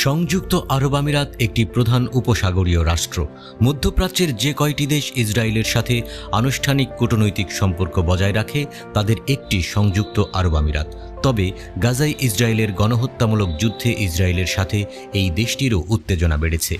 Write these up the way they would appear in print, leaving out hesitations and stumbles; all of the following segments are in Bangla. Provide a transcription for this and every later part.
সংযুক্ত আরব আমিরাত একটি প্রধান উপসাগরীয় রাষ্ট্র। মধ্যপ্রাচ্যের যে কয়টি দেশ ইসরায়েলের সাথে আনুষ্ঠানিক কূটনৈতিক সম্পর্ক বজায় রাখে তাদের একটি সংযুক্ত আরব আমিরাত। তবে গাজায় ইসরায়েলের গণহত্যামূলক যুদ্ধে ইসরায়েলের সাথে এই দেশটিরও উত্তেজনা বেড়েছে।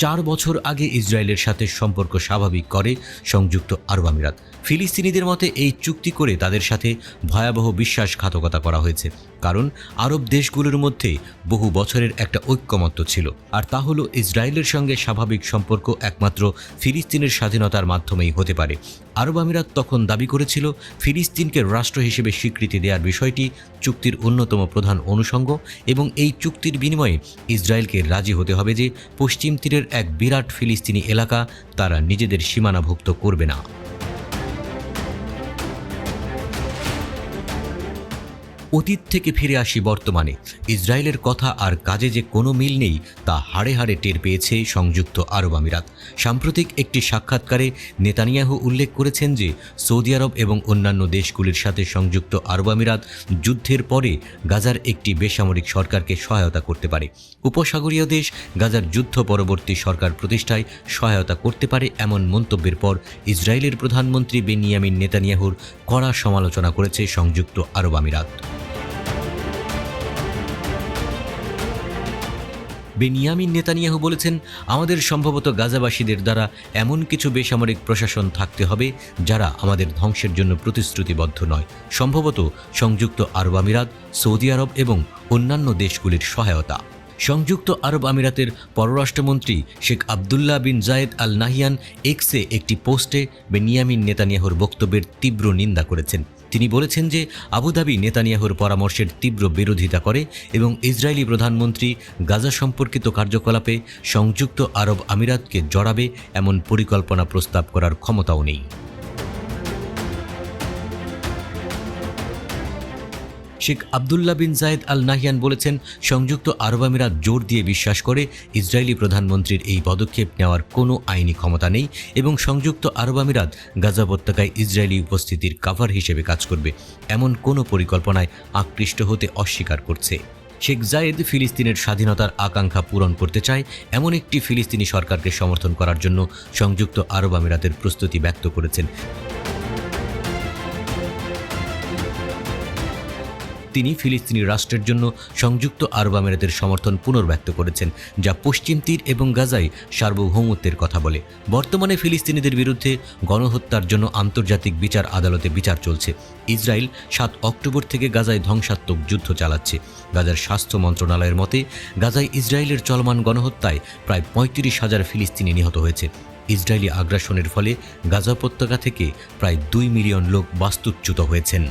4 বছর আগে ইসরায়েলের সাথে সম্পর্ক স্বাভাবিক করে সংযুক্ত আরব আমিরাত। ফিলিস্তিনিদের মতে এই চুক্তি করে তাদের সাথে ভয়াবহ বিশ্বাসঘাতকতা করা হয়েছে, কারণ আরব দেশগুলোর মধ্যে বহু বছরের একটা ঐক্যমত্য ছিল, আর তা হলো ইসরায়েলের সঙ্গে স্বাভাবিক সম্পর্ক একমাত্র ফিলিস্তিনের স্বাধীনতার মাধ্যমেই হতে পারে। আরব আমিরাত তখন দাবি করেছিল ফিলিস্তিনকে রাষ্ট্র হিসেবে স্বীকৃতি দেওয়ার বিষয়টি চুক্তির অন্যতম প্রধান অনুষঙ্গ, এবং এই চুক্তির বিনিময়ে ইসরায়েলকে রাজি হতে হবে যে পশ্চিম তীরের এক বিরাট ফিলিস্তিনি এলাকা তারা নিজেদের সীমানাভুক্ত করবে না। অতীত থেকে ফিরে আসি বর্তমানে। ইসরায়েলের কথা আর কাজে যে কোনো মিল নেই তা হাড়ে হাড়ে টের পেয়েছে সংযুক্ত আরব আমিরাত। সাম্প্রতিক একটি সাক্ষাৎকারে নেতানিয়াহু উল্লেখ করেছেন যে সৌদি আরব এবং অন্যান্য দেশগুলির সাথে সংযুক্ত আরব আমিরাত যুদ্ধের পরে গাজার একটি বেসামরিক সরকারকে সহায়তা করতে পারে। উপসাগরীয় দেশ গাজার যুদ্ধ পরবর্তী সরকার প্রতিষ্ঠায় সহায়তা করতে পারে এমন মন্তব্যের পর ইসরায়েলের প্রধানমন্ত্রী বেনিয়ামিন নেতানিয়াহুর কড়া সমালোচনা করেছে সংযুক্ত আরব আমিরাত। বেনিয়ামিন নেতানিয়াহু বলেছেন, আমাদের সম্ভবত গাজাবাসীদের দ্বারা এমন কিছু বেসামরিক প্রশাসন থাকতে হবে যারা আমাদের ধ্বংসের জন্য প্রতিশ্রুতিবদ্ধ নয়। সম্ভবত সংযুক্ত আরব আমিরাত, সৌদি আরব এবং অন্যান্য দেশগুলির সহায়তা। সংযুক্ত আরব আমিরাতের পররাষ্ট্রমন্ত্রী শেখ আবদুল্লাহ বিন জায়েদ আল নাহিয়ান এক্সে একটি পোস্টে বেনিয়ামিন নেতানিয়াহুর বক্তব্যের তীব্র নিন্দা করেছেন। তিনি বলেছেন যে আবুধাবি নেতানিয়াহুর পরামর্শের তীব্র বিরোধিতা করে এবং ইসরায়েলি প্রধানমন্ত্রী গাজা সম্পর্কিত কার্যকলাপে সংযুক্ত আরব আমিরাতকে জড়াবে এমন পরিকল্পনা প্রস্তাব করার ক্ষমতাও নেই। শেখ আবদুল্লাহ বিন জায়েদ আল নাহিয়ান বলেছেন, সংযুক্ত আরব আমিরাত জোর দিয়ে বিশ্বাস করে ইসরায়েলি প্রধানমন্ত্রীর এই পদক্ষেপ নেওয়ার কোনো আইনি ক্ষমতা নেই এবং সংযুক্ত আরব আমিরাত গাজা উপত্যকায় ইসরায়েলি উপস্থিতির কাভার হিসেবে কাজ করবে এমন কোনো পরিকল্পনায় আকৃষ্ট হতে অস্বীকার করছে। শেখ জায়েদ ফিলিস্তিনের স্বাধীনতার আকাঙ্ক্ষা পূরণ করতে চায় এমন একটি ফিলিস্তিনি সরকারকে সমর্থন করার জন্য সংযুক্ত আরব আমিরাতের প্রস্তুতি ব্যক্ত করেছেন। তিনি ফিলিস্তিনি রাষ্ট্রের জন্য সংযুক্ত আরব আমিরাতের সমর্থন পুনর্ব্যক্ত করেছেন, যা পশ্চিম তীর এবং গাজায় সার্বভৌমত্বের কথা বলে। বর্তমানে ফিলিস্তিনিদের বিরুদ্ধে গণহত্যার জন্য আন্তর্জাতিক বিচার আদালতে বিচার চলছে। ইসরায়েল 7 অক্টোবর থেকে গাজায় ধ্বংসাত্মক যুদ্ধ চালাচ্ছে। গাজার স্বাস্থ্য মন্ত্রণালয়ের মতে গাজায় ইসরায়েলের চলমান গণহত্যায় প্রায় 35,000 ফিলিস্তিনি নিহত হয়েছে। ইসরায়েলি আগ্রাসনের ফলে গাজা উপত্যকা থেকে প্রায় 2 মিলিয়ন লোক বাস্তুচ্যুত হয়েছেন।